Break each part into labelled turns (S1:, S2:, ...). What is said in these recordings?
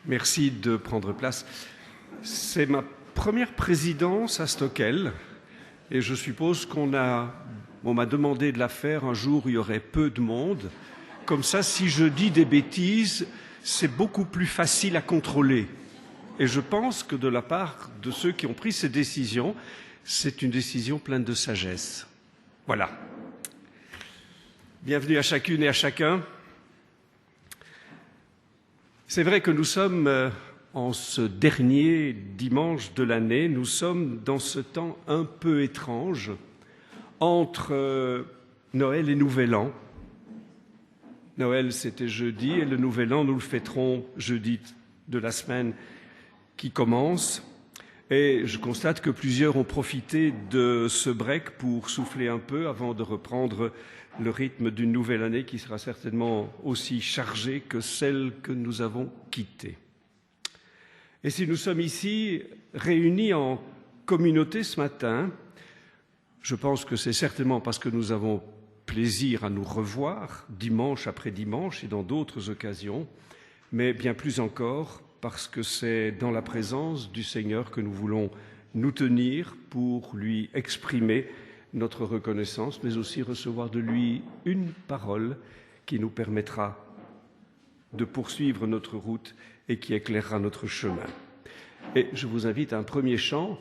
S1: Merci de prendre place. C'est ma première présidence à Stockel et je suppose on m'a demandé de la faire un jour où il y aurait peu de monde. Comme ça, si je dis des bêtises, c'est beaucoup plus facile à contrôler. Et je pense que de la part de ceux qui ont pris ces décisions, c'est une décision pleine de sagesse. Voilà. Bienvenue à chacune et à chacun. C'est vrai que nous sommes, en ce dernier dimanche de l'année, nous sommes dans ce temps un peu étrange entre Noël et Nouvel An. Noël, c'était jeudi, et le Nouvel An, nous le fêterons jeudi de la semaine qui commence. Et je constate que plusieurs ont profité de ce break pour souffler un peu avant de reprendre le rythme d'une nouvelle année qui sera certainement aussi chargée que celle que nous avons quittée. Et si nous sommes ici réunis en communauté ce matin, je pense que c'est certainement parce que nous avons plaisir à nous revoir dimanche après dimanche et dans d'autres occasions, mais bien plus encore parce que c'est dans la présence du Seigneur que nous voulons nous tenir pour lui exprimer notre reconnaissance, mais aussi recevoir de lui une parole qui nous permettra de poursuivre notre route et qui éclairera notre chemin. Et je vous invite à un premier chant.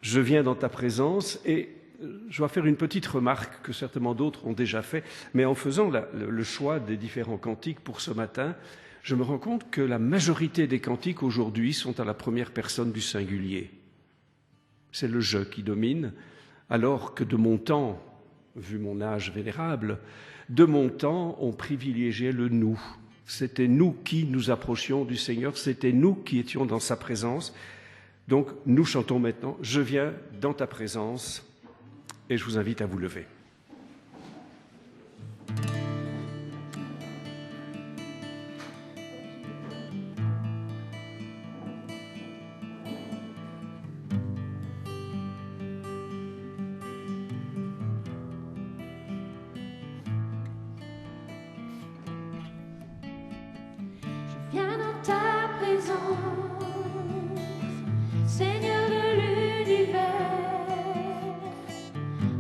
S1: Je viens dans ta présence, et je dois faire une petite remarque que certainement d'autres ont déjà fait, mais en faisant le choix des différents cantiques pour ce matin, je me rends compte que la majorité des cantiques aujourd'hui sont à la première personne du singulier. C'est le « je » qui domine, alors que de mon temps, vu mon âge vénérable, de mon temps, on privilégiait le « nous ». C'était nous qui nous approchions du Seigneur, c'était nous qui étions dans sa présence. Donc nous chantons maintenant « Je viens dans ta présence » et je vous invite à vous lever.
S2: Seigneur de l'univers,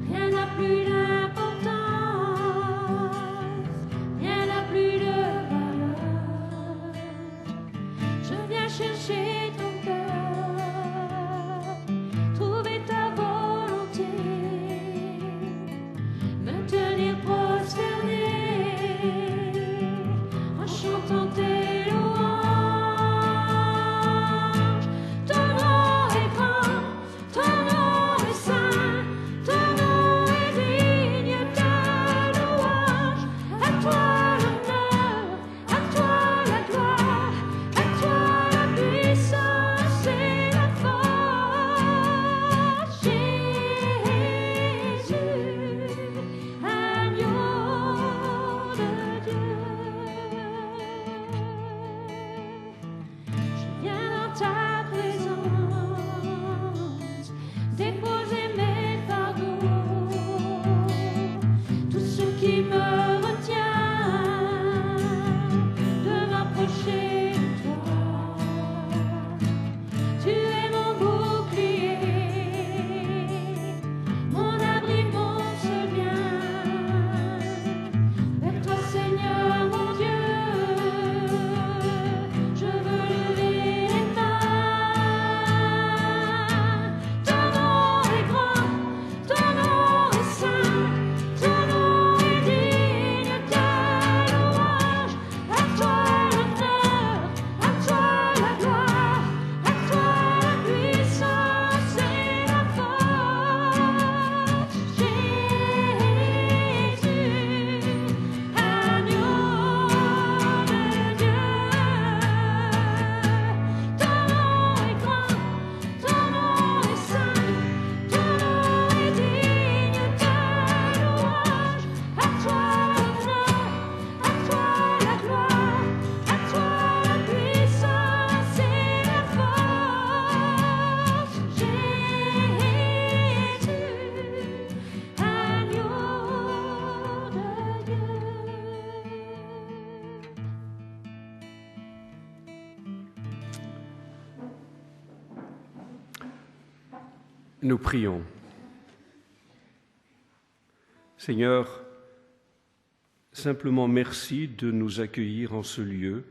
S2: rien n'a plus d'importance, rien n'a plus de valeur. Je viens chercher ton cœur, trouver ta volonté, me tenir prosterné en chantant tes louanges. À toi la gloire, à toi la puissance.
S1: Nous prions. Seigneur, simplement merci de nous accueillir en ce lieu.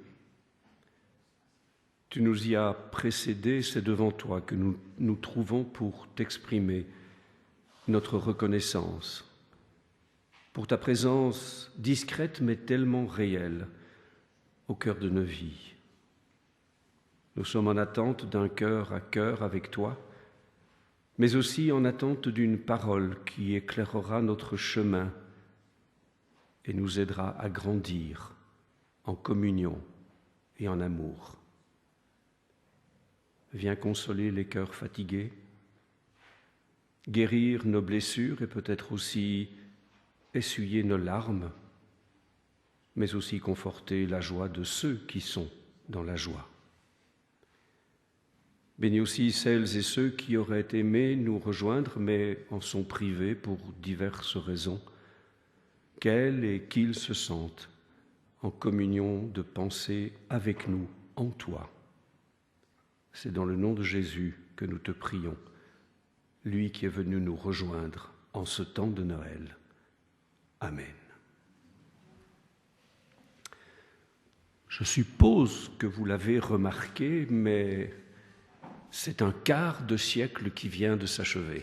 S1: Tu nous y as précédés, c'est devant toi que nous nous trouvons pour t'exprimer notre reconnaissance, pour ta présence discrète mais tellement réelle au cœur de nos vies. Nous sommes en attente d'un cœur à cœur avec toi, mais aussi en attente d'une parole qui éclairera notre chemin et nous aidera à grandir en communion et en amour. Viens consoler les cœurs fatigués, guérir nos blessures et peut-être aussi essuyer nos larmes, mais aussi conforter la joie de ceux qui sont dans la joie. Bénis aussi celles et ceux qui auraient aimé nous rejoindre, mais en sont privés pour diverses raisons, qu'elles et qu'ils se sentent en communion de pensée avec nous, en toi. C'est dans le nom de Jésus que nous te prions, lui qui est venu nous rejoindre en ce temps de Noël. Amen. Je suppose que vous l'avez remarqué, mais c'est un quart de siècle qui vient de s'achever.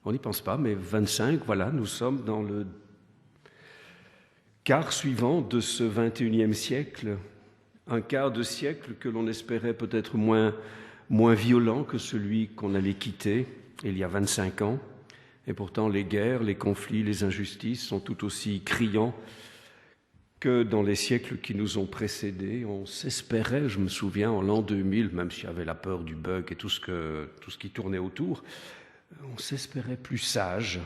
S1: On n'y pense pas, mais 25, voilà, nous sommes dans le quart suivant de ce 21e siècle, un quart de siècle que l'on espérait peut-être moins violent que celui qu'on allait quitter il y a 25 ans. Et pourtant, les guerres, les conflits, les injustices sont tout aussi criants que dans les siècles qui nous ont précédés. On s'espérait, je me souviens, en l'an 2000, même s'il y avait la peur du bug et tout ce qui tournait autour, on s'espérait plus sage.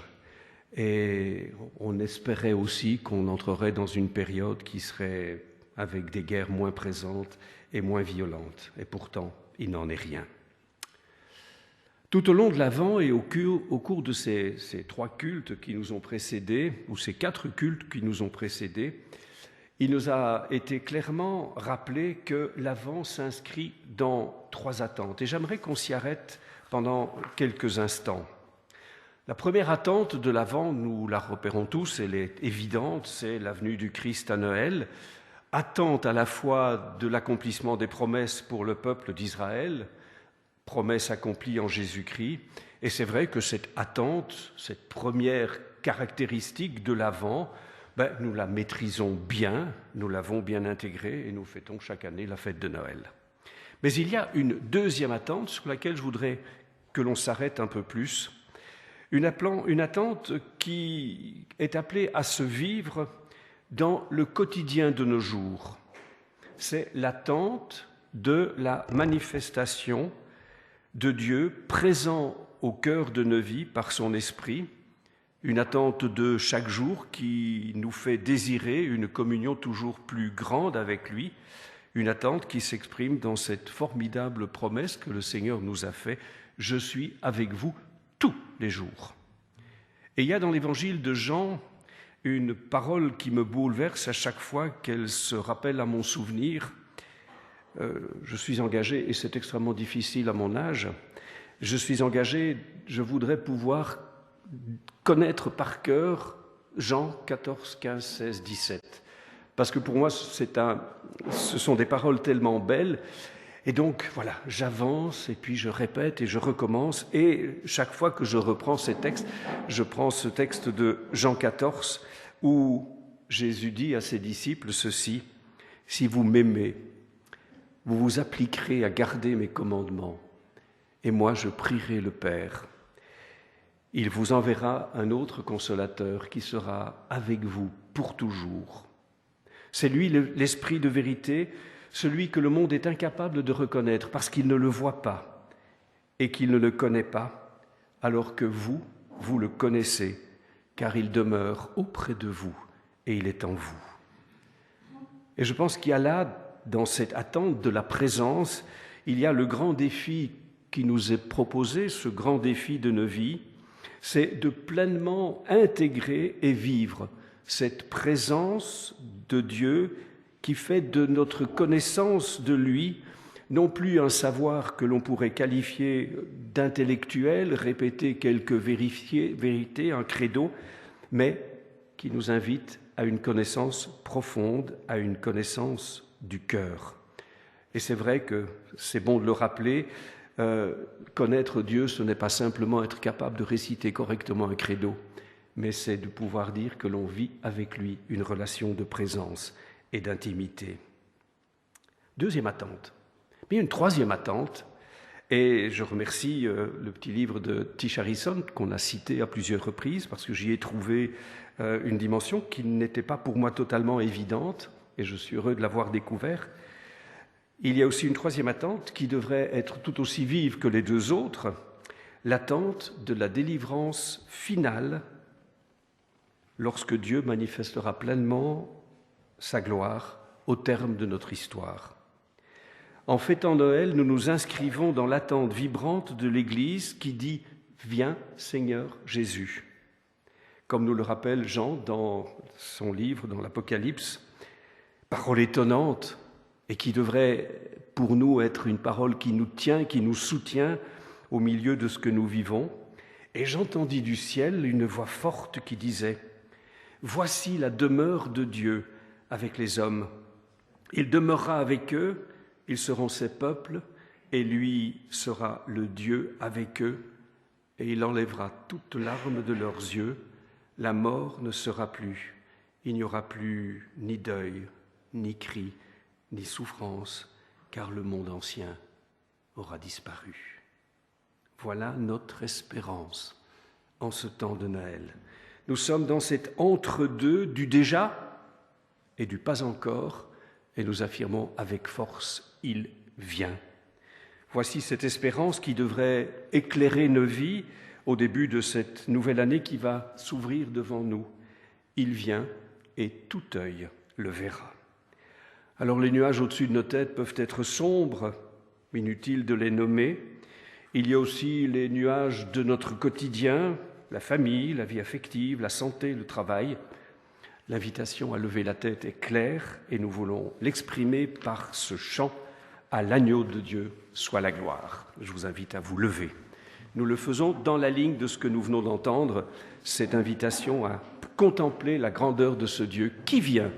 S1: Et on espérait aussi qu'on entrerait dans une période qui serait avec des guerres moins présentes et moins violentes. Et pourtant, il n'en est rien. Tout au long de l'Avent et au cours de ces 3 cultes qui nous ont précédés, ou ces 4 cultes qui nous ont précédés, il nous a été clairement rappelé que l'Avent s'inscrit dans 3 attentes. Et j'aimerais qu'on s'y arrête pendant quelques instants. La première attente de l'Avent, nous la repérons tous, elle est évidente, c'est la venue du Christ à Noël. Attente à la fois de l'accomplissement des promesses pour le peuple d'Israël, promesses accomplies en Jésus-Christ. Et c'est vrai que cette attente, cette première caractéristique de l'Avent, nous la maîtrisons bien, nous l'avons bien intégrée et nous fêtons chaque année la fête de Noël. Mais il y a une deuxième attente sur laquelle je voudrais que l'on s'arrête un peu plus. Une attente qui est appelée à se vivre dans le quotidien de nos jours. C'est l'attente de la manifestation de Dieu présent au cœur de nos vies par son esprit, une attente de chaque jour qui nous fait désirer une communion toujours plus grande avec lui, une attente qui s'exprime dans cette formidable promesse que le Seigneur nous a faite « Je suis avec vous tous les jours ». Et il y a dans l'évangile de Jean une parole qui me bouleverse à chaque fois qu'elle se rappelle à mon souvenir. Je suis engagé, et c'est extrêmement difficile à mon âge, je voudrais pouvoir connaître par cœur Jean 14, 15, 16, 17. Parce que pour moi, ce sont des paroles tellement belles. Et donc, voilà, j'avance et puis je répète et je recommence. Et chaque fois que je reprends ces textes, je prends ce texte de Jean 14 où Jésus dit à ses disciples ceci, « Si vous m'aimez, vous vous appliquerez à garder mes commandements, et moi je prierai le Père. Il vous enverra un autre consolateur qui sera avec vous pour toujours. C'est lui l'Esprit de vérité, celui que le monde est incapable de reconnaître parce qu'il ne le voit pas et qu'il ne le connaît pas, alors que vous le connaissez, car il demeure auprès de vous et il est en vous. » Et je pense qu'il y a là, dans cette attente de la présence, il y a le grand défi qui nous est proposé, ce grand défi de nos vies, c'est de pleinement intégrer et vivre cette présence de Dieu qui fait de notre connaissance de lui non plus un savoir que l'on pourrait qualifier d'intellectuel, répéter quelques vérités, un credo, mais qui nous invite à une connaissance profonde, à une connaissance du cœur. Et c'est vrai que c'est bon de le rappeler, connaître Dieu, ce n'est pas simplement être capable de réciter correctement un credo, mais c'est de pouvoir dire que l'on vit avec lui une relation de présence et d'intimité. Deuxième attente. Mais une troisième attente, et je remercie le petit livre de Tish Harrison qu'on a cité à plusieurs reprises parce que j'y ai trouvé une dimension qui n'était pas pour moi totalement évidente et je suis heureux de l'avoir découvert. Il y a aussi une troisième attente qui devrait être tout aussi vive que les deux autres, l'attente de la délivrance finale lorsque Dieu manifestera pleinement sa gloire au terme de notre histoire. En fêtant Noël, nous nous inscrivons dans l'attente vibrante de l'Église qui dit « Viens, Seigneur Jésus ». Comme nous le rappelle Jean dans son livre, dans l'Apocalypse, parole étonnante et qui devrait pour nous être une parole qui nous tient, qui nous soutient au milieu de ce que nous vivons. Et j'entendis du ciel une voix forte qui disait « Voici la demeure de Dieu avec les hommes. Il demeurera avec eux, ils seront ses peuples, et lui sera le Dieu avec eux, et il enlèvera toute larme de leurs yeux. La mort ne sera plus. Il n'y aura plus ni deuil, ni cri, ni souffrance, car le monde ancien aura disparu. » Voilà notre espérance en ce temps de Noël. Nous sommes dans cet entre-deux du déjà et du pas encore, et nous affirmons avec force, il vient. Voici cette espérance qui devrait éclairer nos vies au début de cette nouvelle année qui va s'ouvrir devant nous. Il vient et tout œil le verra. Alors les nuages au-dessus de nos têtes peuvent être sombres, inutile de les nommer. Il y a aussi les nuages de notre quotidien, la famille, la vie affective, la santé, le travail. L'invitation à lever la tête est claire et nous voulons l'exprimer par ce chant « À l'agneau de Dieu soit la gloire ». Je vous invite à vous lever. Nous le faisons dans la ligne de ce que nous venons d'entendre, cette invitation à contempler la grandeur de ce Dieu qui vient.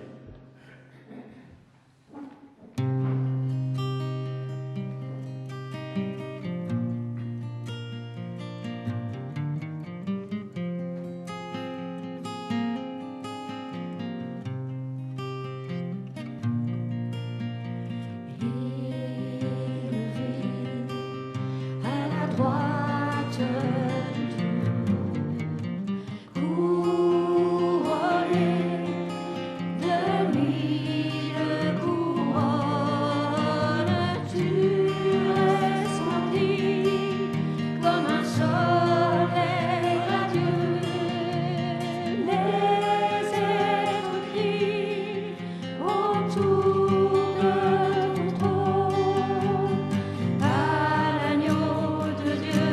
S2: Autour de ton trône, à l'agneau de Dieu.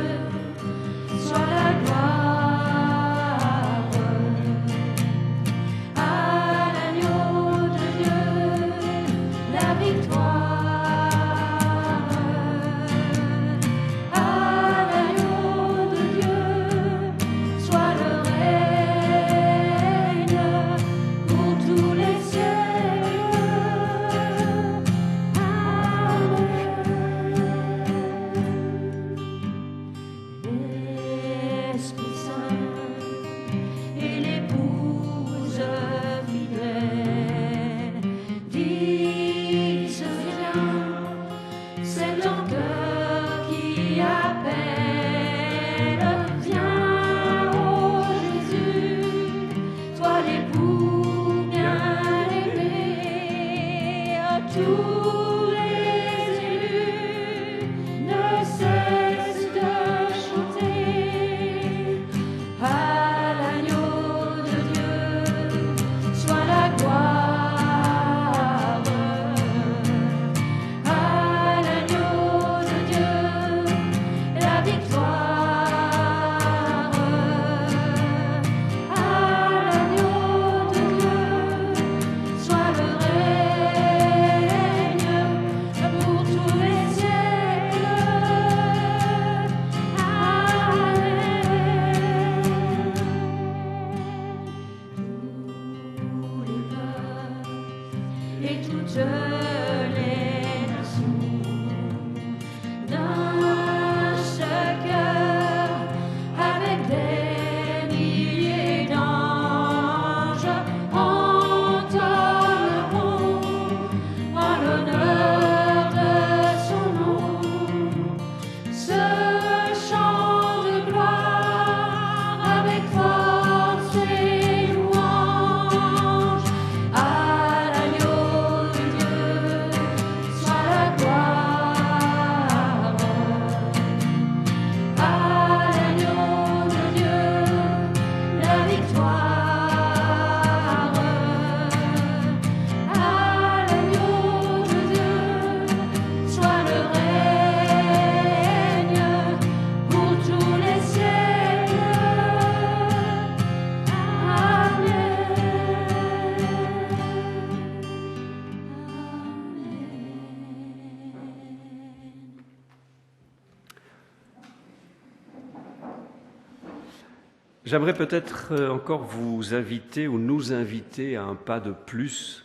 S1: J'aimerais peut-être encore vous inviter ou nous inviter à un pas de plus.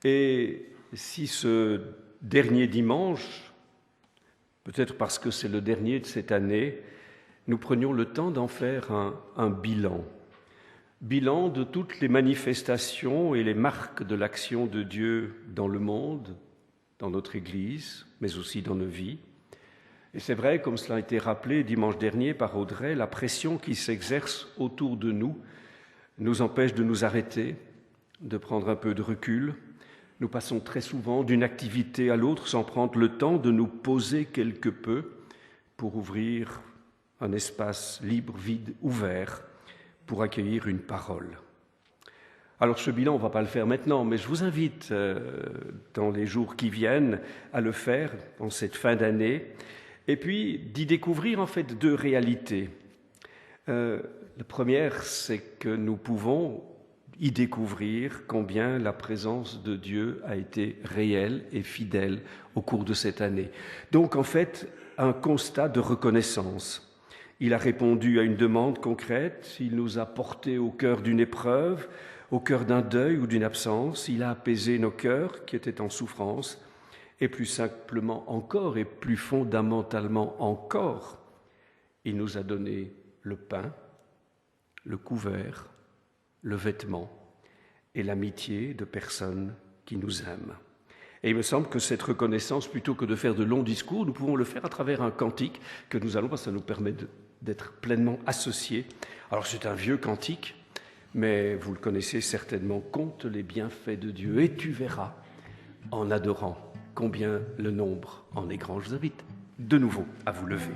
S1: Et si ce dernier dimanche, peut-être parce que c'est le dernier de cette année, nous prenions le temps d'en faire un bilan. Bilan de toutes les manifestations et les marques de l'action de Dieu dans le monde, dans notre Église, mais aussi dans nos vies. Et c'est vrai, comme cela a été rappelé dimanche dernier par Audrey, la pression qui s'exerce autour de nous empêche de nous arrêter, de prendre un peu de recul. Nous passons très souvent d'une activité à l'autre sans prendre le temps de nous poser quelque peu pour ouvrir un espace libre, vide, ouvert, pour accueillir une parole. Alors ce bilan, on ne va pas le faire maintenant, mais je vous invite dans les jours qui viennent à le faire en cette fin d'année, et puis d'y découvrir en fait deux réalités. La première, c'est que nous pouvons y découvrir combien la présence de Dieu a été réelle et fidèle au cours de cette année. Donc en fait, un constat de reconnaissance. Il a répondu à une demande concrète, il nous a portés au cœur d'une épreuve, au cœur d'un deuil ou d'une absence, il a apaisé nos cœurs qui étaient en souffrance, et plus simplement encore et plus fondamentalement encore, il nous a donné le pain, le couvert, le vêtement et l'amitié de personnes qui nous aiment. Et il me semble que cette reconnaissance, plutôt que de faire de longs discours, nous pouvons le faire à travers un cantique que nous allons, parce que ça nous permet d'être pleinement associés. Alors c'est un vieux cantique, mais vous le connaissez certainement, compte les bienfaits de Dieu et tu verras en adorant combien le nombre en est grand. Je vous invite de nouveau à vous lever.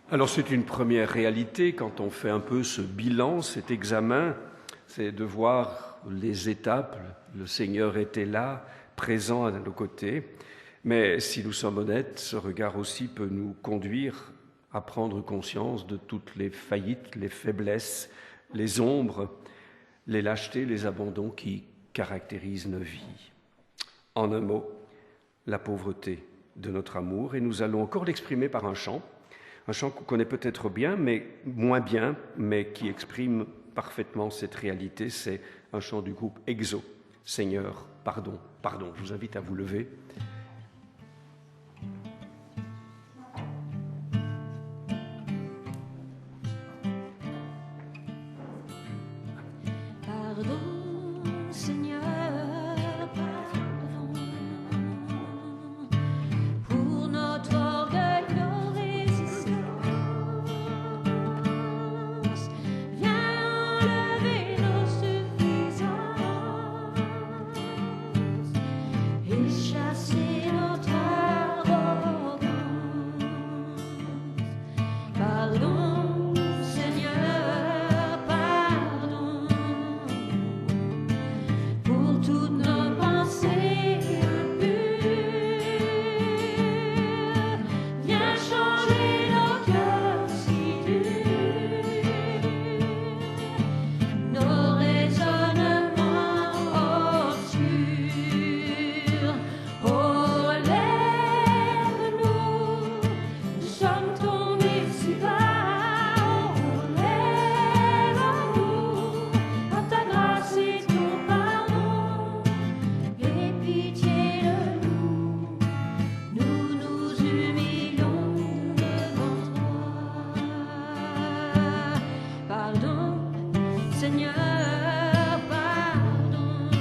S1: Alors c'est une première réalité quand on fait un peu ce bilan, cet examen, c'est de voir les étapes. Le Seigneur était là, présent à nos côtés. Mais si nous sommes honnêtes, ce regard aussi peut nous conduire à prendre conscience de toutes les faillites, les faiblesses, les ombres, les lâchetés, les abandons qui caractérisent nos vies. En un mot, la pauvreté de notre amour. Et nous allons encore l'exprimer par un chant qu'on connaît peut-être bien, mais moins bien, mais qui exprime parfaitement cette réalité. C'est un chant du groupe Exo. Seigneur, pardon, pardon. Je vous invite à vous lever.
S2: Pardon, Seigneur, pardon, pour notre orgueil, nos résistances. Viens enlever nos suffisances et Seigneur, pardon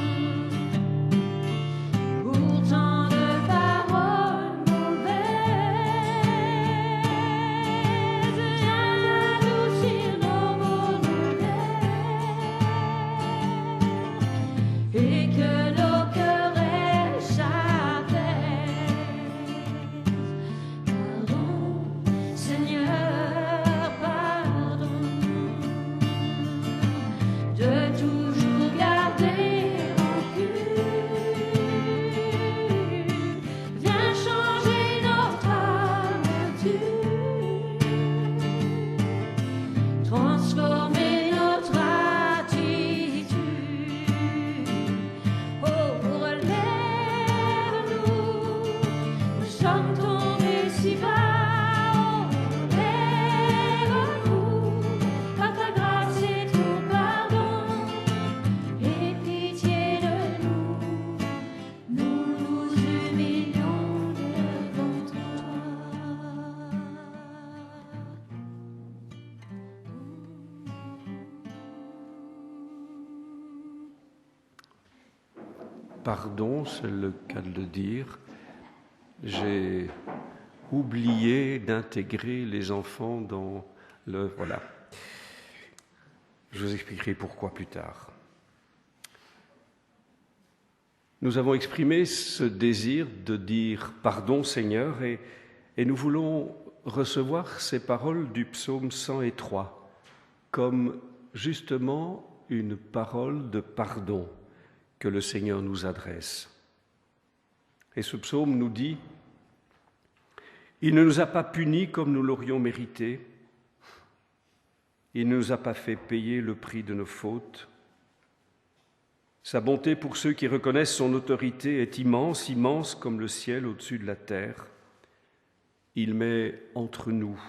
S2: pour tant de paroles mauvaises. Viens adoucir nos mots de lait et que nos cœurs s'apaisent. Pardon, Seigneur, pardon de toujours garder rancune. Viens changer notre amertume, transformer notre attitude. Oh, relève-nous, nous sommes tombés si bas. Oh, relève-nous, par ta grâce et ton pardon. Aie pitié de nous, nous nous humilions devant toi.
S1: Pardon, c'est le cas de le dire. J'ai oublié d'intégrer les enfants dans le... Voilà. Je vous expliquerai pourquoi plus tard. Nous avons exprimé ce désir de dire « Pardon Seigneur » et nous voulons recevoir ces paroles du psaume 103 comme justement une parole de pardon que le Seigneur nous adresse. Et ce psaume nous dit « Il ne nous a pas punis comme nous l'aurions mérité, il ne nous a pas fait payer le prix de nos fautes. Sa bonté pour ceux qui reconnaissent son autorité est immense, immense comme le ciel au-dessus de la terre. Il met entre nous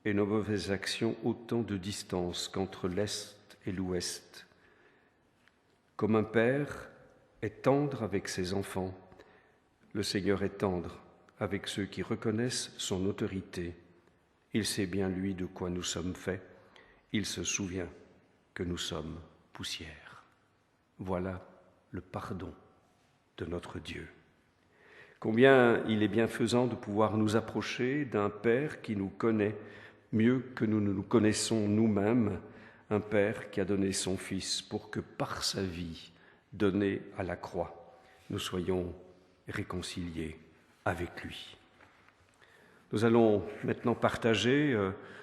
S1: et nos mauvaises actions autant de distance qu'entre l'Est et l'Ouest. Comme un père est tendre avec ses enfants, le Seigneur est tendre avec ceux qui reconnaissent son autorité. Il sait bien, lui, de quoi nous sommes faits. Il se souvient que nous sommes poussière. Voilà le pardon de notre Dieu. Combien il est bienfaisant de pouvoir nous approcher d'un Père qui nous connaît mieux que nous ne nous connaissons nous-mêmes, un Père qui a donné son Fils pour que par sa vie donnée à la croix, nous soyons réconciliés avec lui. Nous allons maintenant partager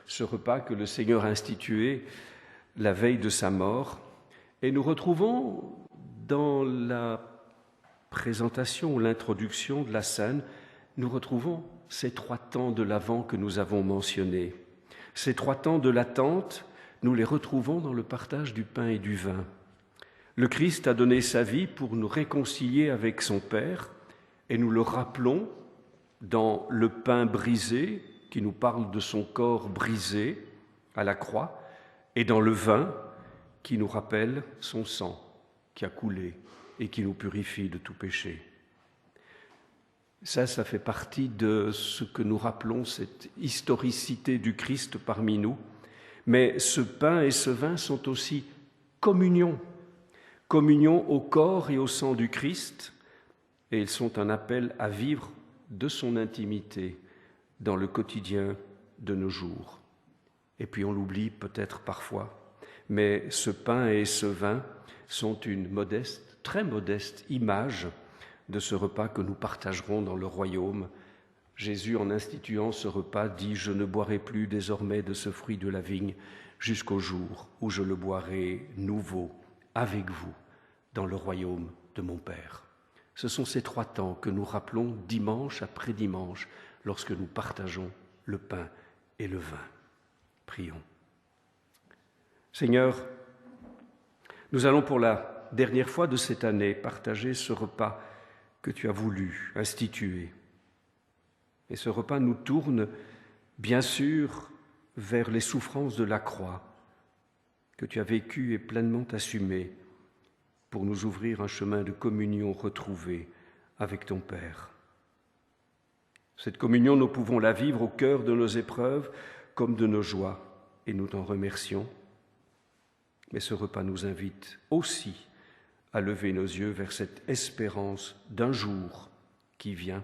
S1: ce repas que le Seigneur a institué la veille de sa mort et nous retrouvons dans la présentation ou l'introduction de la scène, nous retrouvons ces 3 temps de l'Avent que nous avons mentionnés. Ces 3 temps de l'attente, nous les retrouvons dans le partage du pain et du vin. Le Christ a donné sa vie pour nous réconcilier avec son Père et nous le rappelons dans le pain brisé qui nous parle de son corps brisé à la croix et dans le vin qui nous rappelle son sang qui a coulé et qui nous purifie de tout péché. Ça fait partie de ce que nous rappelons, cette historicité du Christ parmi nous. Mais ce pain et ce vin sont aussi communion, communion au corps et au sang du Christ, et ils sont un appel à vivre de son intimité dans le quotidien de nos jours. Et puis on l'oublie peut-être parfois, mais ce pain et ce vin sont une modeste, très modeste image de ce repas que nous partagerons dans le royaume. Jésus, en instituant ce repas, dit « Je ne boirai plus désormais de ce fruit de la vigne jusqu'au jour où je le boirai nouveau avec vous dans le royaume de mon Père. » Ce sont ces 3 temps que nous rappelons dimanche après dimanche lorsque nous partageons le pain et le vin. Prions. Seigneur, nous allons pour la dernière fois de cette année partager ce repas que tu as voulu instituer. Et ce repas nous tourne, bien sûr, vers les souffrances de la croix que tu as vécues et pleinement assumées pour nous ouvrir un chemin de communion retrouvé avec ton Père. Cette communion, nous pouvons la vivre au cœur de nos épreuves comme de nos joies, et nous t'en remercions. Mais ce repas nous invite aussi à lever nos yeux vers cette espérance d'un jour qui vient,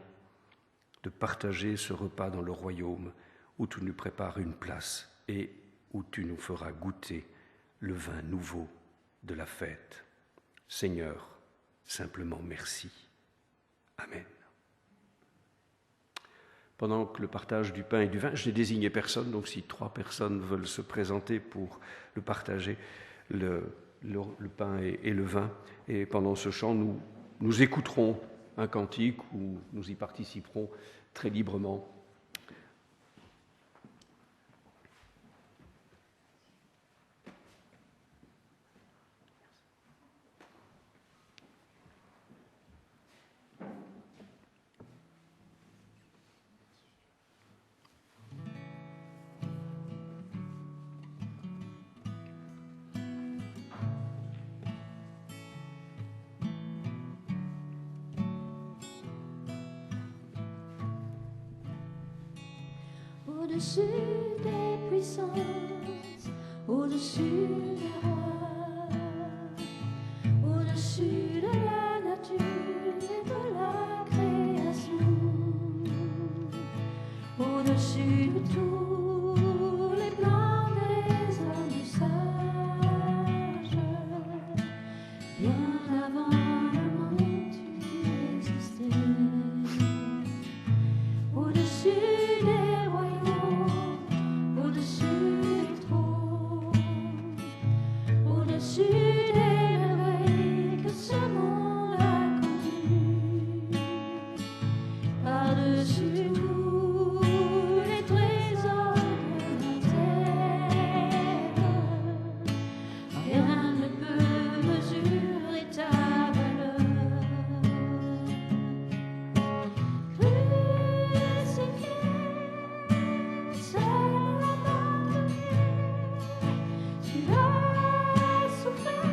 S1: de partager ce repas dans le royaume où tu nous prépares une place et où tu nous feras goûter le vin nouveau de la fête. Seigneur, simplement merci. Amen. Pendant que le partage du pain et du vin, je n'ai désigné personne, donc si 3 personnes veulent se présenter pour le partager, le pain et le vin, et pendant ce chant, nous écouterons un cantique où nous y participerons très librement.
S2: Au-dessus des puissances, au-dessus des rois, au-dessus de la nature et de la création, au-dessus de tous les plans des hommes sages, bien avant le monde tu existais, au-dessus des royaumes, au-dessus des trônes, au-dessus des merveilles que ce monde a connues, par-dessus tous les trésors de la terre, rien ne peut mesurer ta valeur. Crucifié, seul abandonné, tu as souffert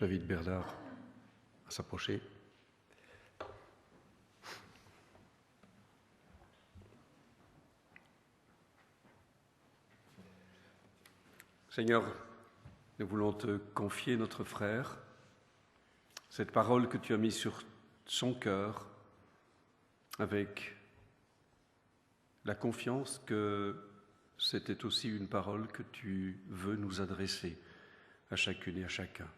S1: J'invite Bernard à s'approcher. Seigneur, nous voulons te confier notre frère, cette parole que tu as mise sur son cœur, avec la confiance que c'était aussi une parole que tu veux nous adresser à chacune et à chacun.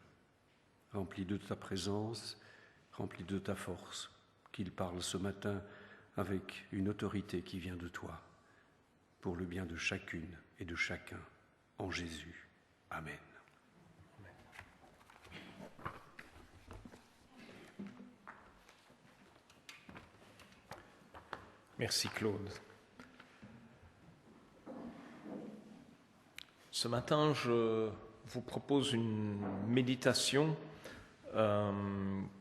S1: Rempli de ta présence, rempli de ta force, qu'il parle ce matin avec une autorité qui vient de toi, pour le bien de chacune et de chacun, en Jésus. Amen.
S3: Merci Claude. Ce matin, je vous propose une méditation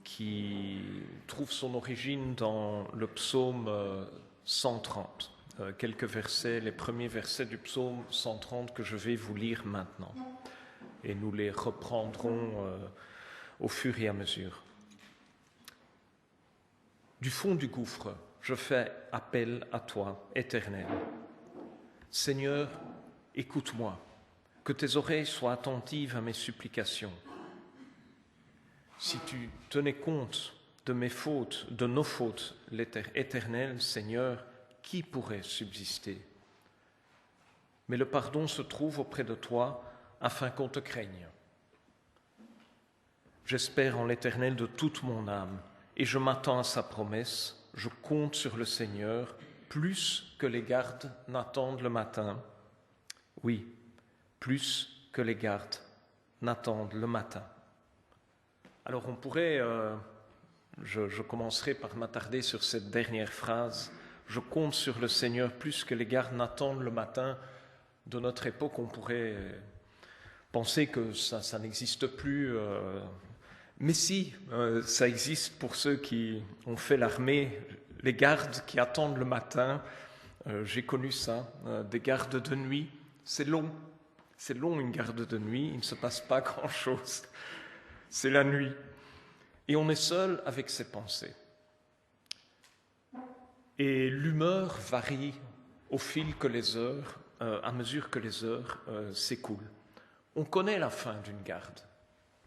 S3: qui trouve son origine dans le psaume 130. Quelques versets, les premiers versets du psaume 130 que je vais vous lire maintenant. Et nous les reprendrons au fur et à mesure. Du fond du gouffre, je fais appel à toi, Éternel. Seigneur, écoute-moi, que tes oreilles soient attentives à mes supplications. Si tu tenais compte de mes fautes, de nos fautes, Éternel, Seigneur, qui pourrait subsister? Mais le pardon se trouve auprès de toi afin qu'on te craigne. J'espère en l'Éternel de toute mon âme et je m'attends à sa promesse. Je compte sur le Seigneur plus que les gardes n'attendent le matin. Oui, plus que les gardes n'attendent le matin. Alors on pourrait, je commencerai par m'attarder sur cette dernière phrase. Je compte sur le Seigneur plus que les gardes n'attendent le matin. De notre époque, on pourrait penser que ça n'existe plus. Mais si, ça existe pour ceux qui ont fait l'armée, les gardes qui attendent le matin. J'ai connu ça, des gardes de nuit. C'est long une garde de nuit, il ne se passe pas grand-chose. C'est la nuit. Et on est seul avec ses pensées. Et l'humeur varie au fil que les heures, à mesure que les heures s'écoulent. On connaît la fin d'une garde.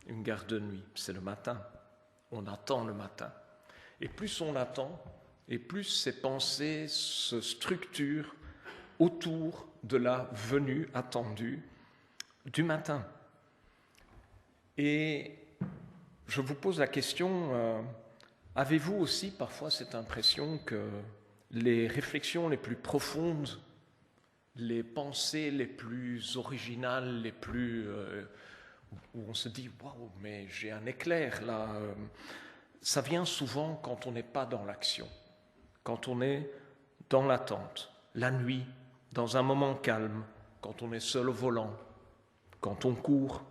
S3: Une garde de nuit, c'est le matin. On attend le matin. Et plus on attend, et plus ses pensées se structurent autour de la venue attendue du matin. Et je vous pose la question, avez-vous aussi parfois cette impression que les réflexions les plus profondes, les pensées les plus originales, les plus... où on se dit « Waouh, mais j'ai un éclair là », ça vient souvent quand on n'est pas dans l'action, quand on est dans l'attente, la nuit, dans un moment calme, quand on est seul au volant, quand on court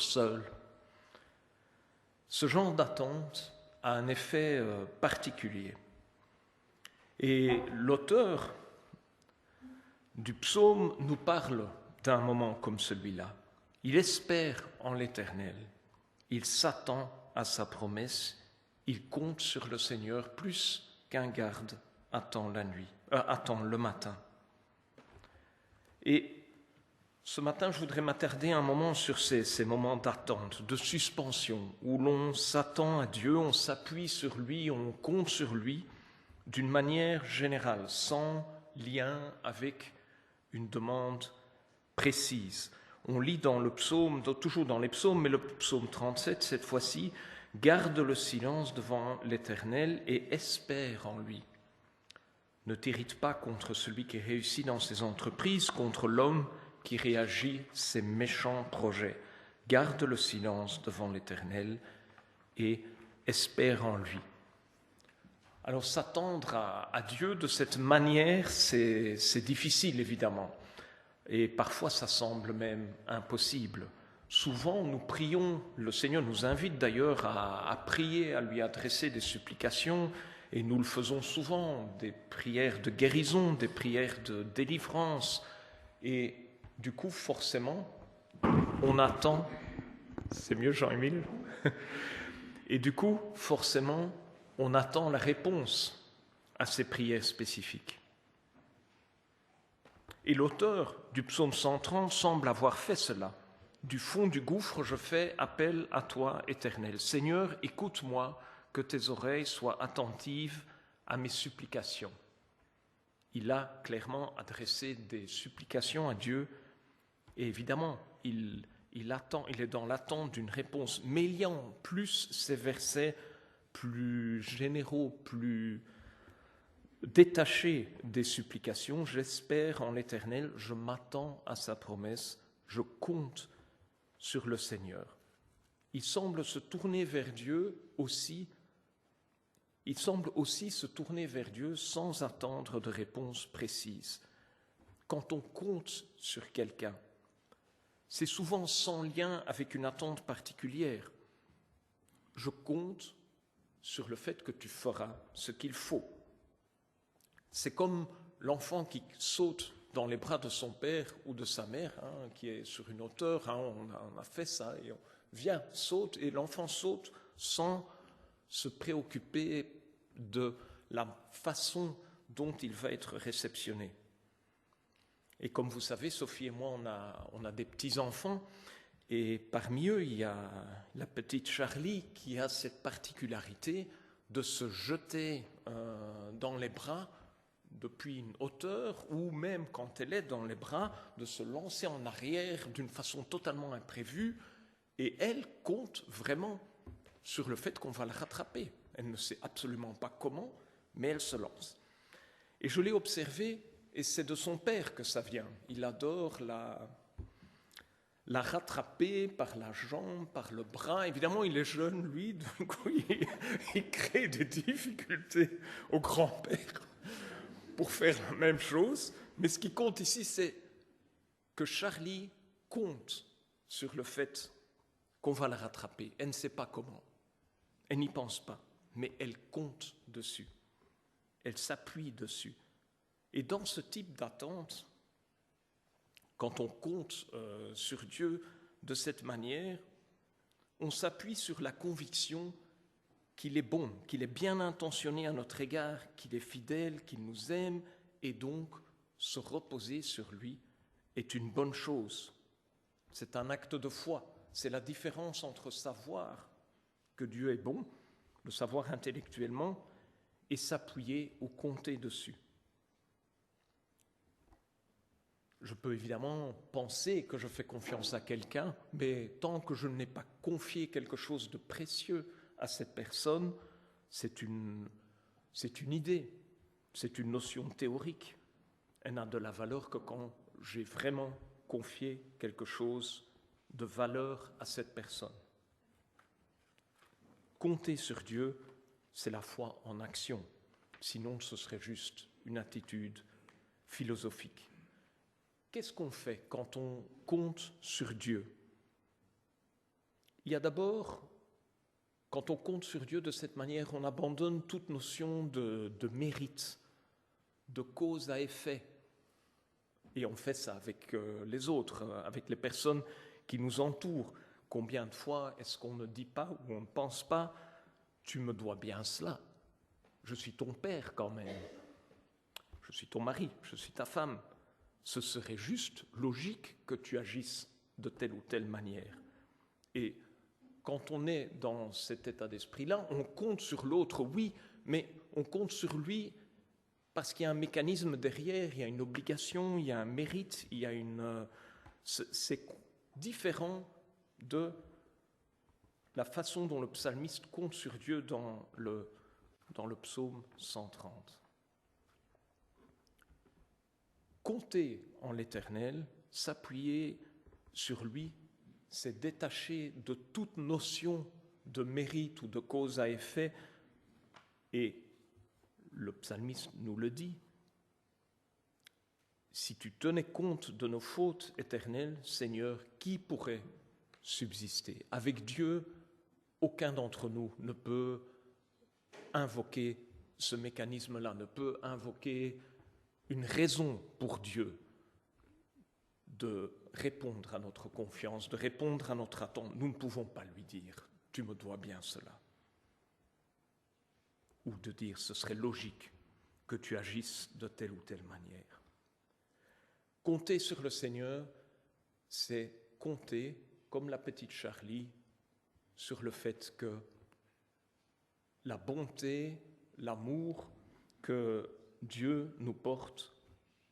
S3: seul. Ce genre d'attente a un effet particulier. Et l'auteur du psaume nous parle d'un moment comme celui-là. Il espère en l'Éternel, il s'attend à sa promesse, il compte sur le Seigneur plus qu'un garde attend le matin. Et ce matin, je voudrais m'attarder un moment sur ces moments d'attente, de suspension, où l'on s'attend à Dieu, on s'appuie sur lui, on compte sur lui d'une manière générale, sans lien avec une demande précise. On lit dans le psaume, toujours dans les psaumes, mais le psaume 37, cette fois-ci, « Garde le silence devant l'Éternel et espère en lui. Ne t'irrite pas contre celui qui réussit dans ses entreprises, contre l'homme qui réagit ses méchants projets. Garde le silence devant l'Éternel et espère en lui. » Alors s'attendre à Dieu de cette manière, c'est difficile évidemment. Et parfois ça semble même impossible. Souvent nous prions, le Seigneur nous invite d'ailleurs à prier, à lui adresser des supplications, et nous le faisons souvent, des prières de guérison, des prières de délivrance. Et du coup, forcément, on attend C'est mieux, Jean-Émile. Et du coup, forcément, on attend la réponse à ces prières spécifiques. Et l'auteur du psaume 130 semble avoir fait cela. Du fond du gouffre, je fais appel à toi, Éternel. Seigneur, écoute-moi, que tes oreilles soient attentives à mes supplications. Il a clairement adressé des supplications à Dieu, et évidemment, il est dans l'attente d'une réponse. Mais il y a en plus ces versets plus généraux, plus détachés des supplications. J'espère en l'Éternel, je m'attends à sa promesse, je compte sur le Seigneur. Il semble se tourner vers Dieu aussi. Il semble aussi se tourner vers Dieu sans attendre de réponse précise. Quand on compte sur quelqu'un, c'est souvent sans lien avec une attente particulière. Je compte sur le fait que tu feras ce qu'il faut. C'est comme l'enfant qui saute dans les bras de son père ou de sa mère, qui est sur une hauteur. On a fait ça et on vient, saute, et l'enfant saute sans se préoccuper de la façon dont il va être réceptionné. Et comme vous savez, Sophie et moi, on a des petits-enfants, et parmi eux, il y a la petite Charlie qui a cette particularité de se jeter dans les bras depuis une hauteur, ou même quand elle est dans les bras, de se lancer en arrière d'une façon totalement imprévue, et elle compte vraiment sur le fait qu'on va la rattraper. Elle ne sait absolument pas comment, mais elle se lance. Et je l'ai observé, et c'est de son père que ça vient. Il adore la rattraper par la jambe, par le bras. Évidemment, il est jeune, lui, donc il crée des difficultés au grand-père pour faire la même chose. Mais ce qui compte ici, c'est que Charlie compte sur le fait qu'on va la rattraper. Elle ne sait pas comment. Elle n'y pense pas, mais elle compte dessus. Elle s'appuie dessus. Et dans ce type d'attente, quand on compte sur Dieu de cette manière, on s'appuie sur la conviction qu'il est bon, qu'il est bien intentionné à notre égard, qu'il est fidèle, qu'il nous aime, et donc se reposer sur lui est une bonne chose. C'est un acte de foi. C'est la différence entre savoir que Dieu est bon, le savoir intellectuellement, et s'appuyer ou compter dessus. Je peux évidemment penser que je fais confiance à quelqu'un, mais tant que je n'ai pas confié quelque chose de précieux à cette personne, c'est une idée, c'est une notion théorique. Elle n'a de la valeur que quand j'ai vraiment confié quelque chose de valeur à cette personne. Compter sur Dieu, c'est la foi en action. Sinon, ce serait juste une attitude philosophique. Qu'est-ce qu'on fait quand on compte sur Dieu? Il y a d'abord, quand on compte sur Dieu de cette manière, on abandonne toute notion de mérite, de cause à effet. Et on fait ça avec les autres, avec les personnes qui nous entourent. Combien de fois est-ce qu'on ne dit pas ou on ne pense pas « tu me dois bien cela, je suis ton père quand même, je suis ton mari, je suis ta femme ». Ce serait juste logique que tu agisses de telle ou telle manière. Et quand on est dans cet état d'esprit-là, on compte sur l'autre, oui, mais on compte sur lui parce qu'il y a un mécanisme derrière, il y a une obligation, il y a un mérite, il y a c'est différent de la façon dont le psalmiste compte sur Dieu dans le psaume 130. Compter en l'Éternel, s'appuyer sur lui, c'est détacher de toute notion de mérite ou de cause à effet. Et le psalmiste nous le dit. Si tu tenais compte de nos fautes éternelles, Seigneur, qui pourrait subsister? Avec Dieu, aucun d'entre nous ne peut invoquer ce mécanisme-là, ne peut invoquer une raison pour Dieu de répondre à notre confiance, de répondre à notre attente. Nous ne pouvons pas lui dire « tu me dois bien cela ». Ou de dire « ce serait logique que tu agisses de telle ou telle manière ». Compter sur le Seigneur, c'est compter, comme la petite Charlie, sur le fait que la bonté, l'amour que Dieu nous porte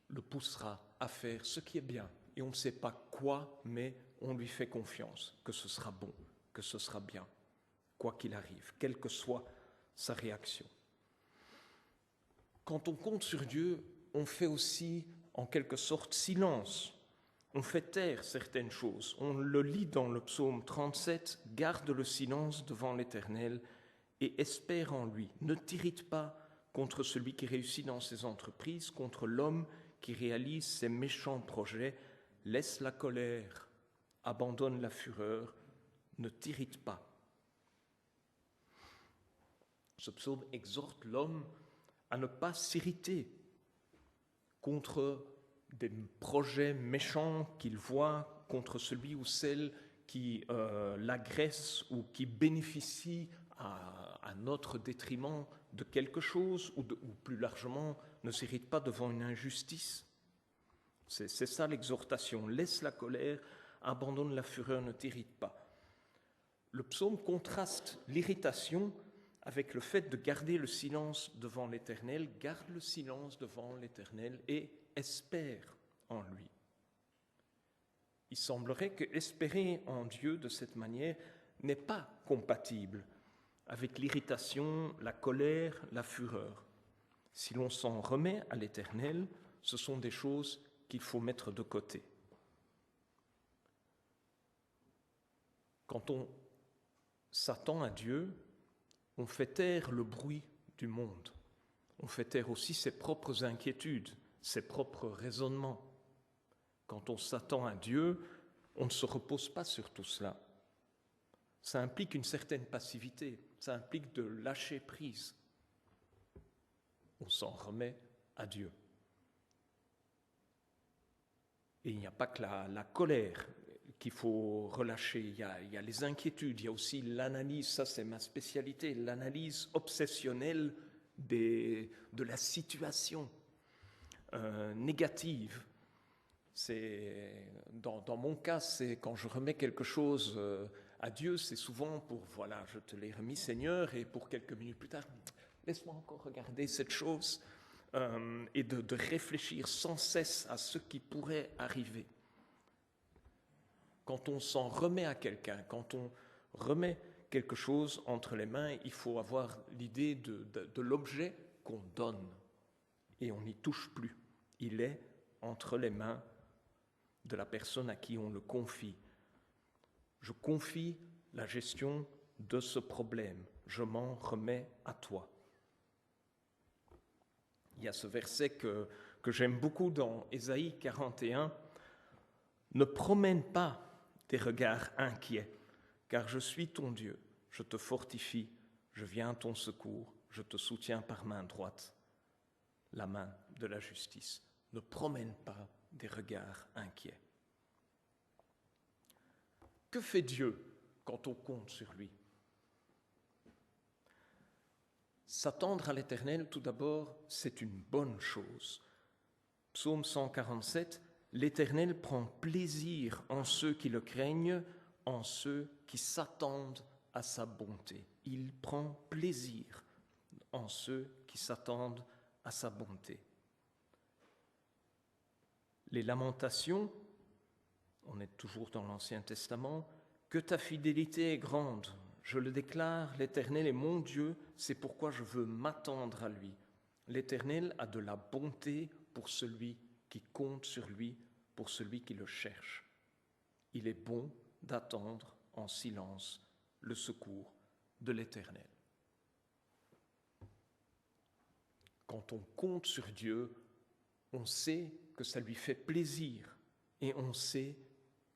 S3: le poussera à faire ce qui est bien. Et on ne sait pas quoi, mais on lui fait confiance, que ce sera bon, que ce sera bien, quoi qu'il arrive, quelle que soit sa réaction. Quand on compte sur Dieu, on fait aussi en quelque sorte silence. On fait taire certaines choses. On le lit dans le psaume 37, « Garde le silence devant l'Éternel et espère en lui. Ne t'irrite pas contre celui qui réussit dans ses entreprises, contre l'homme qui réalise ses méchants projets. Laisse la colère, abandonne la fureur, ne t'irrite pas. » Ce psaume exhorte l'homme à ne pas s'irriter contre des projets méchants qu'il voit, contre celui ou celle qui l'agresse ou qui bénéficie à notre détriment de quelque chose ou plus largement ne s'irrite pas devant une injustice. C'est ça l'exhortation. Laisse la colère, abandonne la fureur, ne t'irrite pas. Le psaume contraste l'irritation avec le fait de garder le silence devant l'Éternel. Garde le silence devant l'Éternel et espère en lui. Il semblerait que espérer en Dieu de cette manière n'est pas compatible avec l'irritation, la colère, la fureur. Si l'on s'en remet à l'Éternel, ce sont des choses qu'il faut mettre de côté. Quand on s'attend à Dieu, on fait taire le bruit du monde. On fait taire aussi ses propres inquiétudes, ses propres raisonnements. Quand on s'attend à Dieu, on ne se repose pas sur tout cela. Ça implique une certaine passivité, ça implique de lâcher prise. On s'en remet à Dieu. Et il n'y a pas que la colère qu'il faut relâcher, il y a les inquiétudes, il y a aussi l'analyse, ça c'est ma spécialité, l'analyse obsessionnelle de la situation négative. Dans mon cas, c'est quand je remets quelque chose à Dieu, c'est souvent pour, voilà, je te l'ai remis Seigneur, et pour quelques minutes plus tard, laisse-moi encore regarder cette chose, et de réfléchir sans cesse à ce qui pourrait arriver. Quand on s'en remet à quelqu'un, quand on remet quelque chose entre les mains, il faut avoir l'idée de l'objet qu'on donne, et on n'y touche plus. Il est entre les mains de la personne à qui on le confie. Je confie la gestion de ce problème. Je m'en remets à toi. Il y a ce verset que j'aime beaucoup dans Ésaïe 41. Ne promène pas tes regards inquiets, car je suis ton Dieu. Je te fortifie, je viens à ton secours, je te soutiens par main droite, la main de la justice. Ne promène pas des regards inquiets. Que fait Dieu quand on compte sur lui ? S'attendre à l'Éternel, tout d'abord, c'est une bonne chose. Psaume 147, « L'Éternel prend plaisir en ceux qui le craignent, en ceux qui s'attendent à sa bonté. » Il prend plaisir en ceux qui s'attendent à sa bonté. Les lamentations, on est toujours dans l'Ancien Testament, « Que ta fidélité est grande, je le déclare, l'Éternel est mon Dieu, c'est pourquoi je veux m'attendre à lui. L'Éternel a de la bonté pour celui qui compte sur lui, pour celui qui le cherche. Il est bon d'attendre en silence le secours de l'Éternel. » Quand on compte sur Dieu, on sait que ça lui fait plaisir et on sait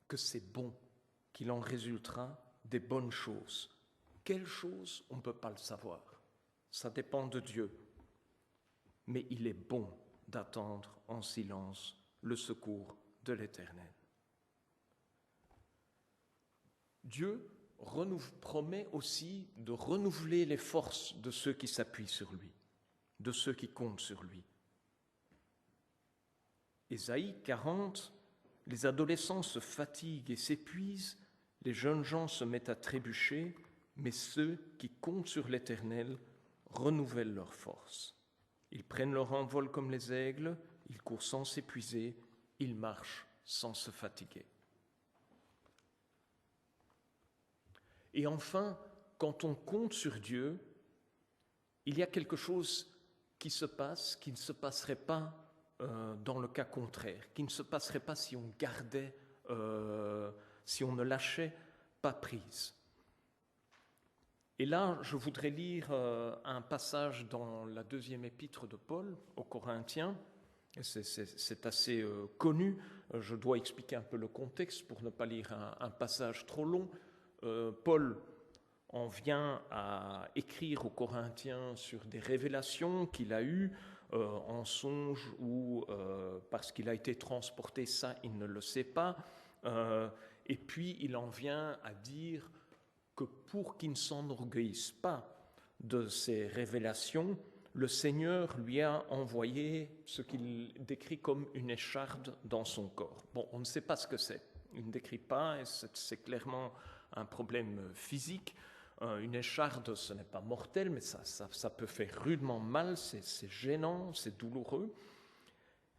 S3: que c'est bon, qu'il en résultera des bonnes choses. Quelles choses, on ne peut pas le savoir. Ça dépend de Dieu. Mais il est bon d'attendre en silence le secours de l'Éternel. Dieu promet aussi de renouveler les forces de ceux qui s'appuient sur lui, de ceux qui comptent sur lui. Ésaïe 40, les adolescents se fatiguent et s'épuisent, les jeunes gens se mettent à trébucher, mais ceux qui comptent sur l'Éternel renouvellent leurs forces. Ils prennent leur envol comme les aigles, ils courent sans s'épuiser, ils marchent sans se fatiguer. Et enfin, quand on compte sur Dieu, il y a quelque chose qui se passe, qui ne se passerait pas dans le cas contraire, qui ne se passerait pas si on gardait, si on ne lâchait pas prise. Et là, je voudrais lire un passage dans la deuxième épître de Paul aux Corinthiens. C'est assez connu. Je dois expliquer un peu le contexte pour ne pas lire un passage trop long. Paul en vient à écrire aux Corinthiens sur des révélations qu'il a eues en songe ou parce qu'il a été transporté, ça il ne le sait pas. Et puis il en vient à dire que pour qu'il ne s'enorgueillisse pas de ces révélations, le Seigneur lui a envoyé ce qu'il décrit comme une écharde dans son corps. Bon, on ne sait pas ce que c'est. Il ne décrit pas, et c'est clairement un problème physique. Une écharde, ce n'est pas mortel, mais ça peut faire rudement mal, c'est gênant, c'est douloureux.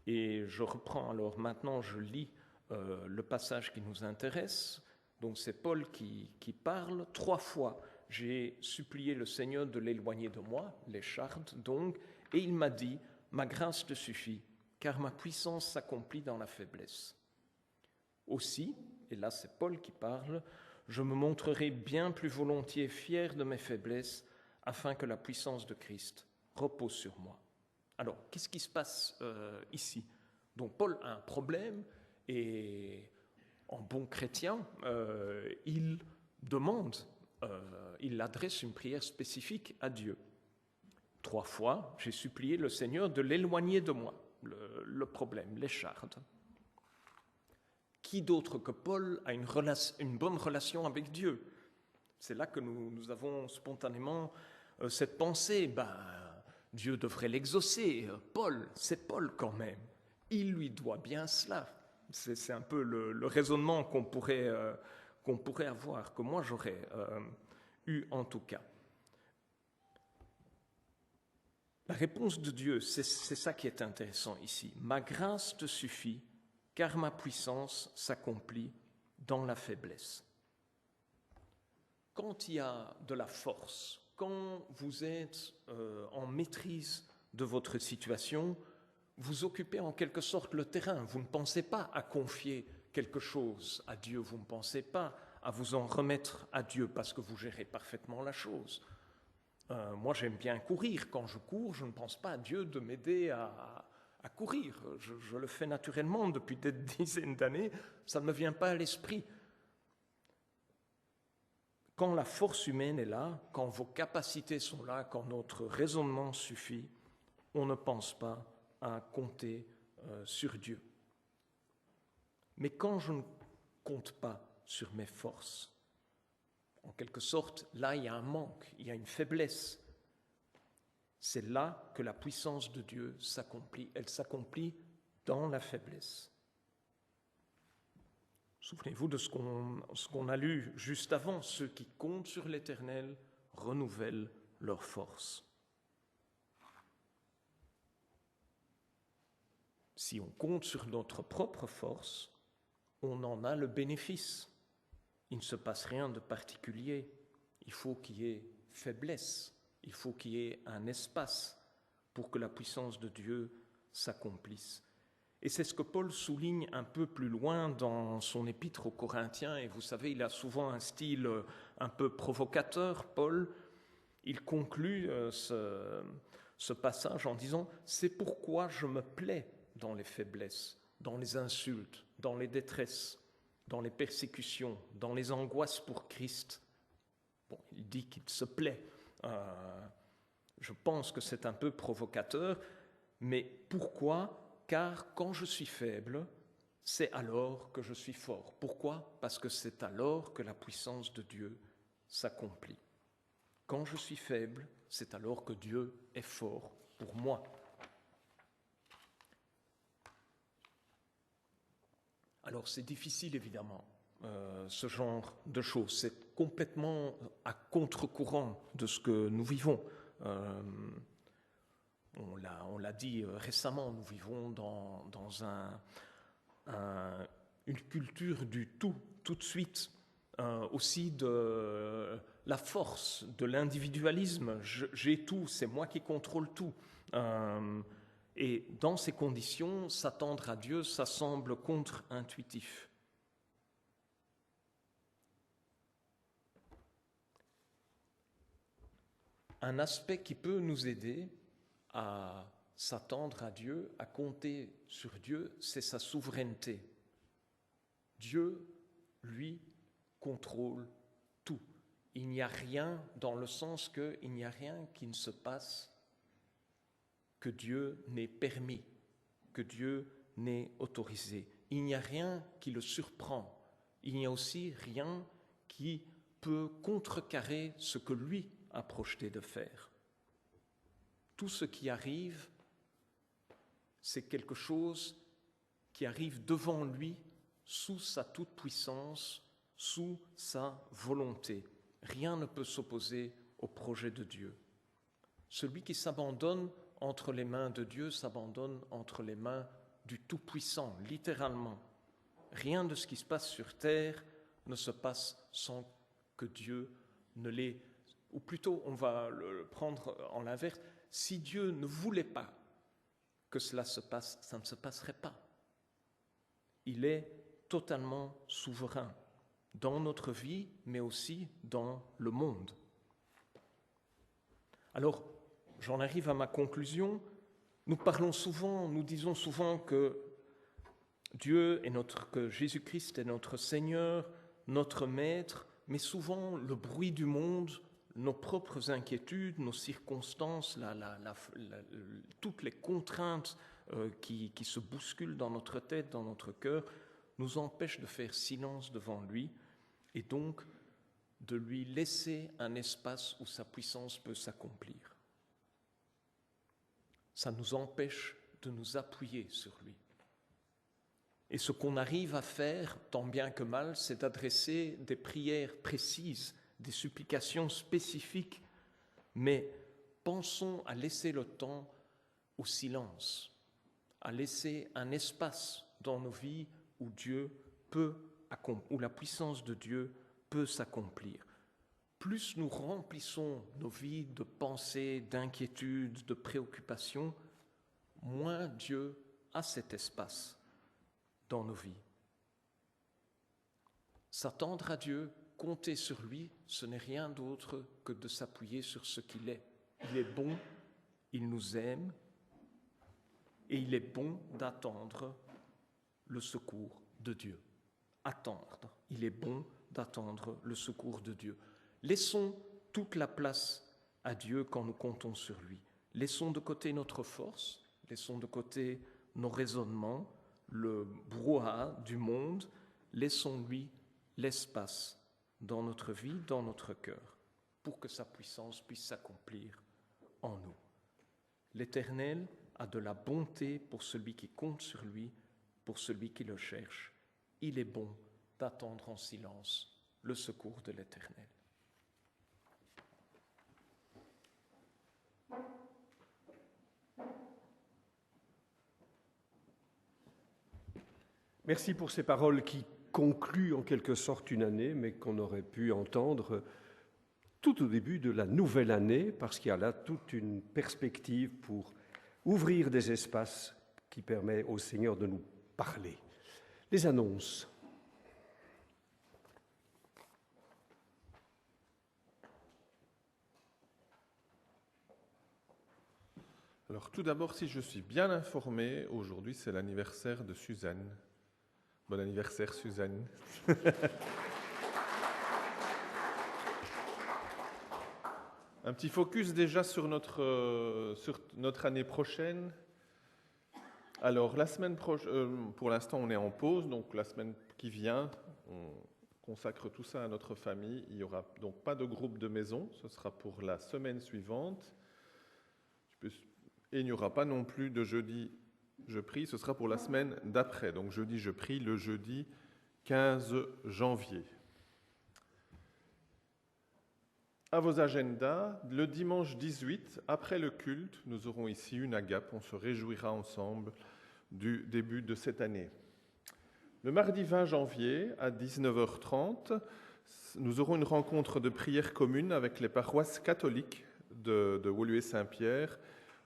S3: Et je reprends alors maintenant, je lis le passage qui nous intéresse. Donc c'est Paul qui parle. 3 fois, j'ai supplié le Seigneur de l'éloigner de moi, l'écharde donc, et il m'a dit, ma grâce te suffit, car ma puissance s'accomplit dans la faiblesse. Aussi, et là c'est Paul qui parle, je me montrerai bien plus volontiers fier de mes faiblesses, afin que la puissance de Christ repose sur moi. Alors, qu'est-ce qui se passe ici? Donc Paul a un problème, et en bon chrétien, il demande, il adresse une prière spécifique à Dieu. 3 fois, j'ai supplié le Seigneur de l'éloigner de moi, le problème, l'écharde. Qui d'autre que Paul a une bonne relation avec Dieu? C'est là que nous avons spontanément cette pensée, Dieu devrait l'exaucer. Paul, c'est Paul quand même. Il lui doit bien cela. C'est un peu le raisonnement qu'on pourrait avoir, que moi j'aurais eu en tout cas. La réponse de Dieu, c'est ça qui est intéressant ici. Ma grâce te suffit, car ma puissance s'accomplit dans la faiblesse. Quand il y a de la force, quand vous êtes en maîtrise de votre situation, vous occupez en quelque sorte le terrain. Vous ne pensez pas à confier quelque chose à Dieu, vous ne pensez pas à vous en remettre à Dieu parce que vous gérez parfaitement la chose. Moi, j'aime bien courir. Quand je cours, je ne pense pas à Dieu de m'aider à courir. Je le fais naturellement depuis des dizaines d'années. Ça ne me vient pas à l'esprit. Quand la force humaine est là, quand vos capacités sont là, quand notre raisonnement suffit, on ne pense pas à compter sur Dieu. Mais quand je ne compte pas sur mes forces, en quelque sorte, là il y a un manque, il y a une faiblesse. C'est là que la puissance de Dieu s'accomplit. Elle s'accomplit dans la faiblesse. Souvenez-vous de ce qu'on a lu juste avant. Ceux qui comptent sur l'Éternel renouvellent leur force. Si on compte sur notre propre force, on en a le bénéfice. Il ne se passe rien de particulier. Il faut qu'il y ait faiblesse. Il faut qu'il y ait un espace pour que la puissance de Dieu s'accomplisse. Et c'est ce que Paul souligne un peu plus loin dans son épître aux Corinthiens. Et vous savez, il a souvent un style un peu provocateur, Paul. Il conclut ce passage en disant « C'est pourquoi je me plais dans les faiblesses, dans les insultes, dans les détresses, dans les persécutions, dans les angoisses pour Christ. » Bon, il dit qu'il se plaît. Je pense que c'est un peu provocateur, mais pourquoi? Car quand je suis faible, c'est alors que je suis fort. Pourquoi ? Parce que c'est alors que la puissance de Dieu s'accomplit. Quand je suis faible, c'est alors que Dieu est fort pour moi. Alors c'est difficile évidemment, ce genre de choses. C'est complètement à contre-courant de ce que nous vivons. On l'a dit récemment, nous vivons dans une culture du tout de suite, aussi de la force, de l'individualisme. J'ai tout, c'est moi qui contrôle tout. Et dans ces conditions, s'attendre à Dieu, ça semble contre-intuitif. Un aspect qui peut nous aider à s'attendre à Dieu, à compter sur Dieu, c'est sa souveraineté. Dieu, lui, contrôle tout. Il n'y a rien, dans le sens qu'il n'y a rien qui ne se passe que Dieu n'ait permis, que Dieu n'ait autorisé. Il n'y a rien qui le surprend. Il n'y a aussi rien qui peut contrecarrer ce que lui a projeté de faire. Tout ce qui arrive, c'est quelque chose qui arrive devant lui, sous sa toute-puissance, sous sa volonté. Rien ne peut s'opposer au projet de Dieu. Celui qui s'abandonne entre les mains de Dieu s'abandonne entre les mains du Tout-Puissant, littéralement. Rien de ce qui se passe sur terre ne se passe sans que Dieu ne l'ait. Ou plutôt, on va le prendre en l'inverse, si Dieu ne voulait pas que cela se passe, ça ne se passerait pas. Il est totalement souverain dans notre vie, mais aussi dans le monde. Alors, j'en arrive à ma conclusion. Nous disons souvent que que Jésus-Christ est notre Seigneur, notre Maître, mais souvent le bruit du monde, nos propres inquiétudes, nos circonstances, toutes les contraintes qui se bousculent dans notre tête, dans notre cœur, nous empêchent de faire silence devant lui et donc de lui laisser un espace où sa puissance peut s'accomplir. Ça nous empêche de nous appuyer sur lui. Et ce qu'on arrive à faire, tant bien que mal, c'est d'adresser des prières précises, des supplications spécifiques, mais pensons à laisser le temps au silence, à laisser un espace dans nos vies où où la puissance de Dieu peut s'accomplir. Plus nous remplissons nos vies de pensées, d'inquiétudes, de préoccupations, moins Dieu a cet espace dans nos vies. S'attendre à Dieu, compter sur lui, ce n'est rien d'autre que de s'appuyer sur ce qu'il est. Il est bon, il nous aime, et il est bon d'attendre le secours de Dieu. Attendre, il est bon d'attendre le secours de Dieu. Laissons toute la place à Dieu quand nous comptons sur lui. Laissons de côté notre force, laissons de côté nos raisonnements, le brouhaha du monde, laissons-lui l'espace dans notre vie, dans notre cœur, pour que sa puissance puisse s'accomplir en nous. L'Éternel a de la bonté pour celui qui compte sur lui, pour celui qui le cherche. Il est bon d'attendre en silence le secours de l'Éternel.
S1: Merci pour ces paroles qui concluent en quelque sorte une année, mais qu'on aurait pu entendre tout au début de la nouvelle année, parce qu'il y a là toute une perspective pour ouvrir des espaces qui permettent au Seigneur de nous parler. Les annonces.
S4: Alors tout d'abord, si je suis bien informé, aujourd'hui c'est l'anniversaire de Suzanne. Bon anniversaire Suzanne. Un petit focus déjà sur notre année prochaine. Alors, la semaine prochaine, pour l'instant, on est en pause, donc la semaine qui vient, on consacre tout ça à notre famille. Il n'y aura donc pas de groupe de maison, ce sera pour la semaine suivante. Et il n'y aura pas non plus de jeudi je prie, ce sera pour la semaine d'après. Donc jeudi je prie, le jeudi 15 janvier. À vos agendas, le dimanche 18, après le culte, nous aurons ici une agape. On se réjouira ensemble du début de cette année. Le mardi 20 janvier, à 19h30, nous aurons une rencontre de prière commune avec les paroisses catholiques de Woluwe-Saint-Pierre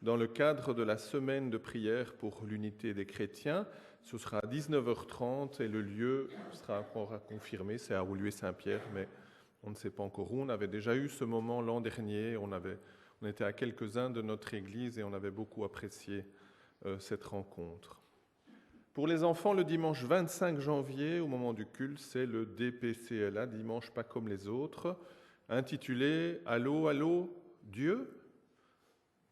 S4: dans le cadre de la semaine de prière pour l'unité des chrétiens. Ce sera à 19h30 et le lieu sera encore à confirmer, c'est à Woluwe-Saint-Pierre, mais on ne sait pas encore où. On avait déjà eu ce moment l'an dernier, on était à quelques-uns de notre église et on avait beaucoup apprécié cette rencontre. Pour les enfants, le dimanche 25 janvier, au moment du culte, c'est le DPCLA, dimanche pas comme les autres, intitulé « Allô, allô, Dieu ?»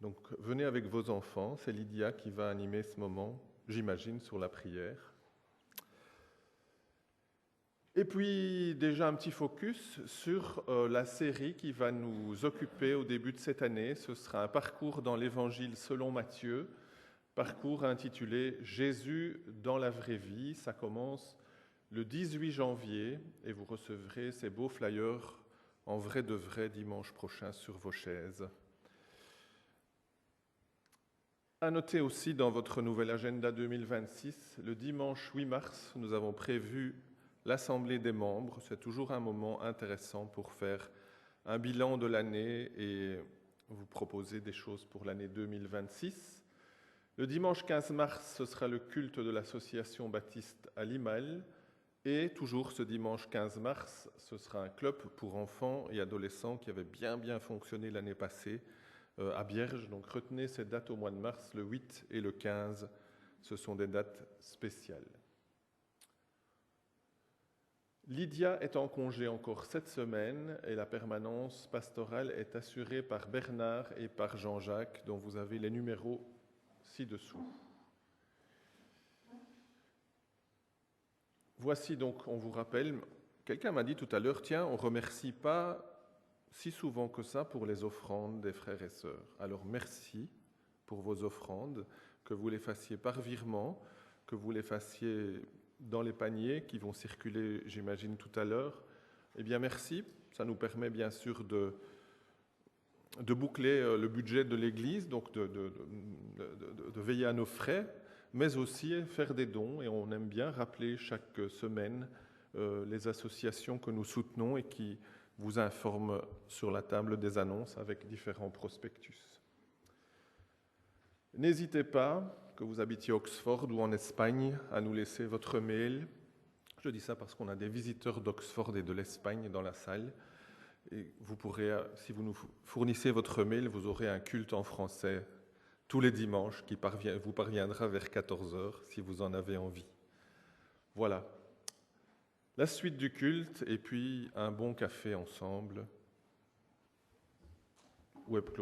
S4: Donc venez avec vos enfants, c'est Lydia qui va animer ce moment, j'imagine, sur la prière. Et puis déjà un petit focus sur la série qui va nous occuper au début de cette année. Ce sera un parcours dans l'Évangile selon Matthieu, parcours intitulé « Jésus dans la vraie vie ». Ça commence le 18 janvier et vous recevrez ces beaux flyers en vrai de vrai dimanche prochain sur vos chaises. À noter aussi dans votre nouvel agenda 2026, le dimanche 8 mars, nous avons prévu l'Assemblée des membres. C'est toujours un moment intéressant pour faire un bilan de l'année et vous proposer des choses pour l'année 2026. Le dimanche 15 mars, ce sera le culte de l'association baptiste à Limal. Et toujours ce dimanche 15 mars, ce sera un club pour enfants et adolescents qui avait bien fonctionné l'année passée à Bierge. Donc retenez ces dates au mois de mars, le 8 et le 15, ce sont des dates spéciales. Lydia est en congé encore cette semaine et la permanence pastorale est assurée par Bernard et par Jean-Jacques, dont vous avez les numéros ci-dessous. Voici donc, on vous rappelle, quelqu'un m'a dit tout à l'heure, tiens, on ne remercie pas si souvent que ça pour les offrandes des frères et sœurs. Alors merci pour vos offrandes, que vous les fassiez par virement, que vous les fassiez dans les paniers qui vont circuler, j'imagine, tout à l'heure. Eh bien merci, ça nous permet bien sûr de boucler le budget de l'Église, donc de veiller à nos frais, mais aussi faire des dons. Et on aime bien rappeler chaque semaine les associations que nous soutenons et qui vous informent sur la table des annonces avec différents prospectus. N'hésitez pas, que vous habitiez Oxford ou en Espagne, à nous laisser votre mail. Je dis ça parce qu'on a des visiteurs d'Oxford et de l'Espagne dans la salle. Et vous pourrez, si vous nous fournissez votre mail, vous aurez un culte en français tous les dimanches qui vous parviendra vers 14h si vous en avez envie. Voilà. La suite du culte et puis un bon café ensemble.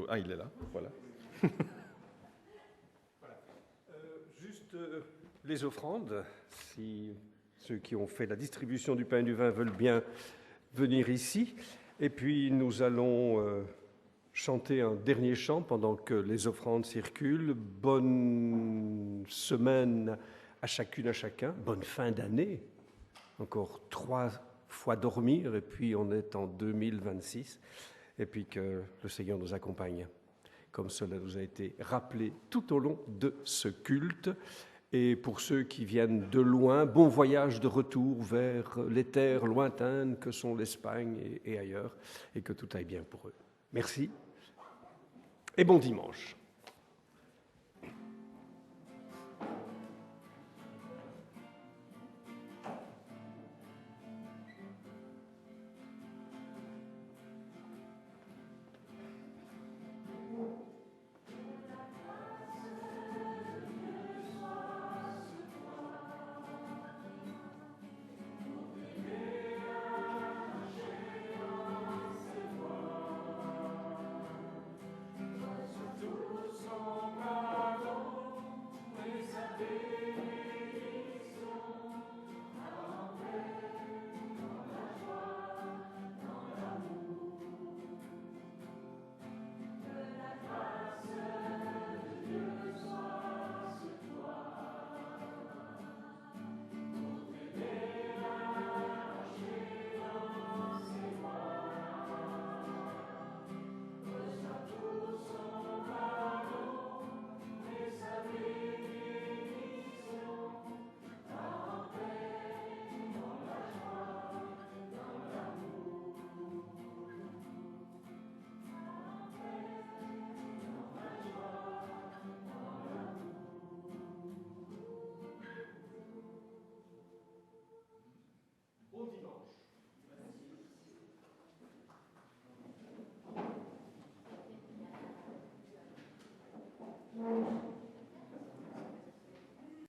S4: Ah, il est là, voilà.
S1: Juste les offrandes, si ceux qui ont fait la distribution du pain et du vin veulent bien venir ici. Et puis nous allons chanter un dernier chant pendant que les offrandes circulent. Bonne semaine à chacune, à chacun. Bonne fin d'année. Encore 3 fois dormir et puis on est en 2026. Et puis que le Seigneur nous accompagne, comme cela nous a été rappelé tout au long de ce culte. Et pour ceux qui viennent de loin, bon voyage de retour vers les terres lointaines que sont l'Espagne et ailleurs, et que tout aille bien pour eux. Merci et bon dimanche.